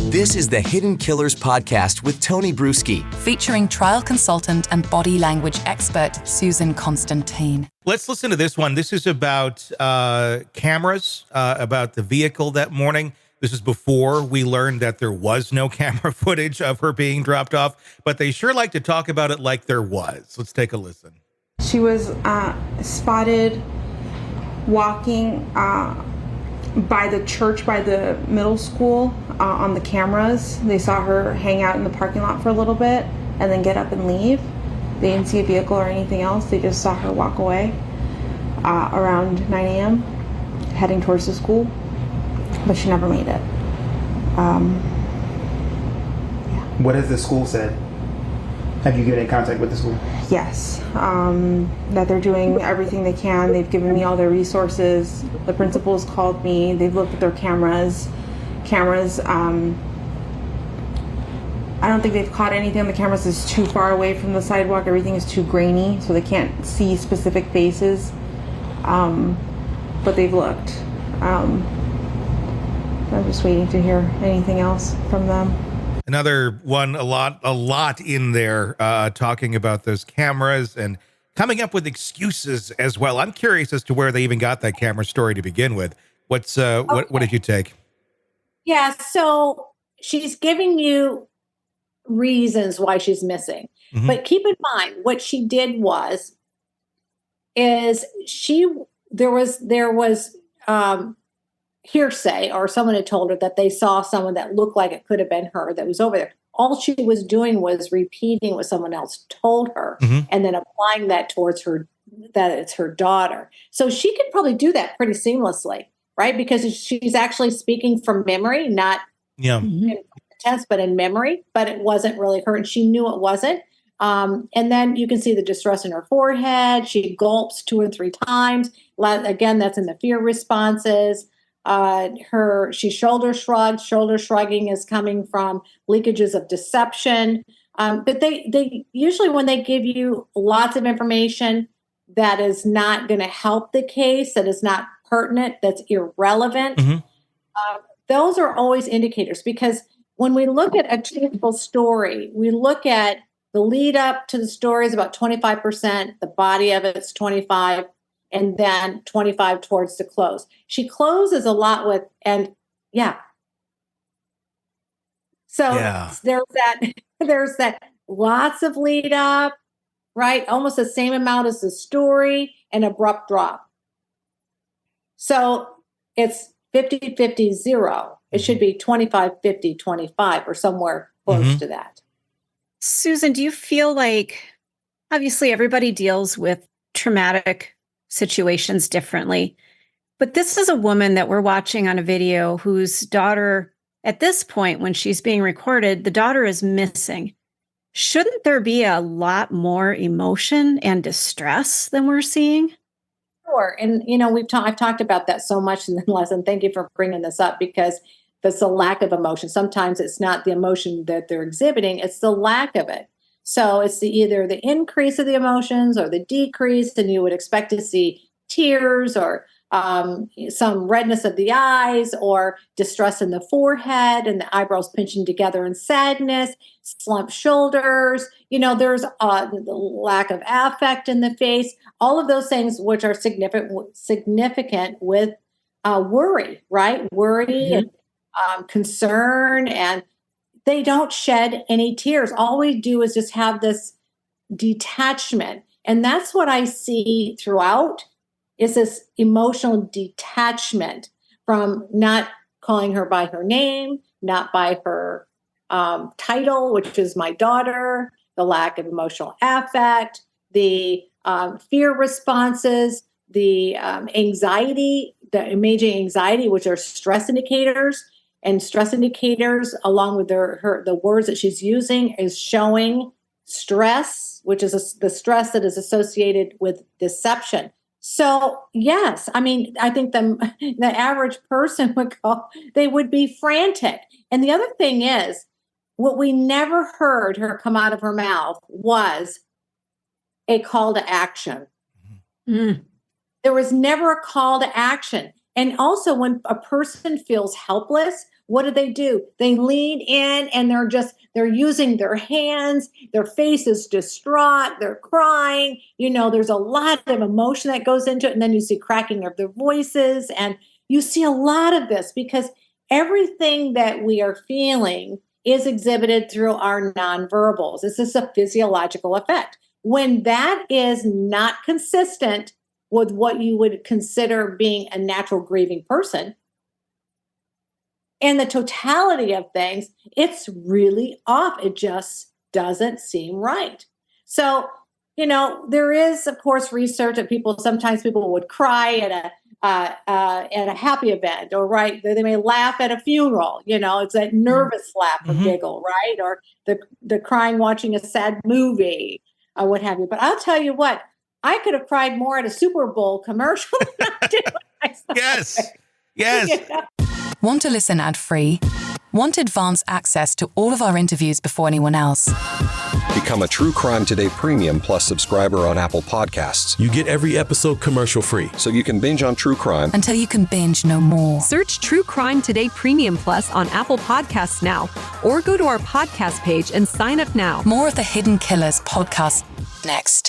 This is the Hidden Killers podcast with Tony Brueski, featuring trial consultant and body language expert Susan Constantine. Let's listen to this one. This is about cameras, about the vehicle that morning. This is before we learned that there was no camera footage of her being dropped off, but they sure like to talk about it like there was. Let's take a listen. She was spotted walking by the church, by the middle school, on the cameras. They saw her hang out in the parking lot for a little bit and then get up and leave. They didn't see a vehicle or anything else. They just saw her walk away around 9 a.m. heading towards the school, but she never made it. What has the school said? Have you been in contact with the school? Yes, that they're doing everything they can. They've given me all their resources. The principals called me. They've looked at their cameras. I don't think they've caught anything on the cameras that's too far away from the sidewalk. Everything is too grainy, so they can't see specific faces. But they've looked. I'm just waiting to hear anything else from them. Another one, a lot in there, talking about those cameras and coming up with excuses as well. I'm curious as to where they even got that camera story to begin with. What did you take? Yeah, so she's giving you reasons why she's missing. Mm-hmm. But keep in mind, what she did there was hearsay, or someone had told her that they saw someone that looked like it could have been her that was over there. All she was doing was repeating what someone else told her, mm-hmm. and then applying that towards her, that it's her daughter. So she could probably do that pretty seamlessly, right? Because she's actually speaking from memory, not in tense, but in memory, but it wasn't really her, and she knew it wasn't. And then you can see the distress in her forehead. She gulps 2 or 3 times. Again, that's in the fear responses. She shoulder shrugged. Shoulder shrugging is coming from leakages of deception. But they usually, when they give you lots of information that is not going to help the case, that is not pertinent, that's irrelevant, mm-hmm. Those are always indicators. Because when we look at a typical story, we look at the lead up to the story is about 25%, the body of it's 25%. And then 25 towards the close. She closes a lot with, and So there's that lots of lead up, right? Almost the same amount as the story, and abrupt drop. So it's 50-50-0. It should be 25-50-25 or somewhere close mm-hmm. to that. Susan, do you feel like, obviously everybody deals with traumatic situations differently, but this is a woman that we're watching on a video whose daughter, at this point when she's being recorded, the daughter is missing. Shouldn't there be a lot more emotion and distress than we're seeing? Sure. And, I've talked about that so much in the lesson. Thank you for bringing this up, because there's a lack of emotion. Sometimes it's not the emotion that they're exhibiting, it's the lack of it. So it's either the increase of the emotions or the decrease, and you would expect to see tears or some redness of the eyes or distress in the forehead and the eyebrows pinching together in sadness, slumped shoulders. There's the lack of affect in the face. All of those things which are significant with worry, right? Worry mm-hmm. and concern, and they don't shed any tears. All we do is just have this detachment. And that's what I see throughout, is this emotional detachment from not calling her by her name, not by her title, which is my daughter, the lack of emotional affect, the fear responses, the anxiety, the imaging anxiety, which are stress indicators. And stress indicators, along with the words that she's using, is showing stress, which is the stress that is associated with deception. So, yes, I think the average person they would be frantic. And the other thing is, what we never heard her come out of her mouth was a call to action. Mm. There was never a call to action. And also, when a person feels helpless, what do? They lean in and they're using their hands, their face is distraught, they're crying, there's a lot of emotion that goes into it. And then you see cracking of their voices, and you see a lot of this because everything that we are feeling is exhibited through our nonverbals. This is a physiological effect. When that is not consistent with what you would consider being a natural grieving person, in the totality of things, it's really off. It just doesn't seem right. So, there is, of course, research that sometimes people would cry at a happy event, or they may laugh at a funeral. It's that nervous laugh or giggle, right? Or the crying watching a sad movie, or what have you. But I'll tell you what, I could have cried more at a Super Bowl commercial than I did when I saw it. Yes. Want to listen ad-free? Want advanced access to all of our interviews before anyone else? Become a True Crime Today Premium Plus subscriber on Apple Podcasts. You get every episode commercial-free. So you can binge on true crime until you can binge no more. Search True Crime Today Premium Plus on Apple Podcasts now, or go to our podcast page and sign up now. More of the Hidden Killers podcast next.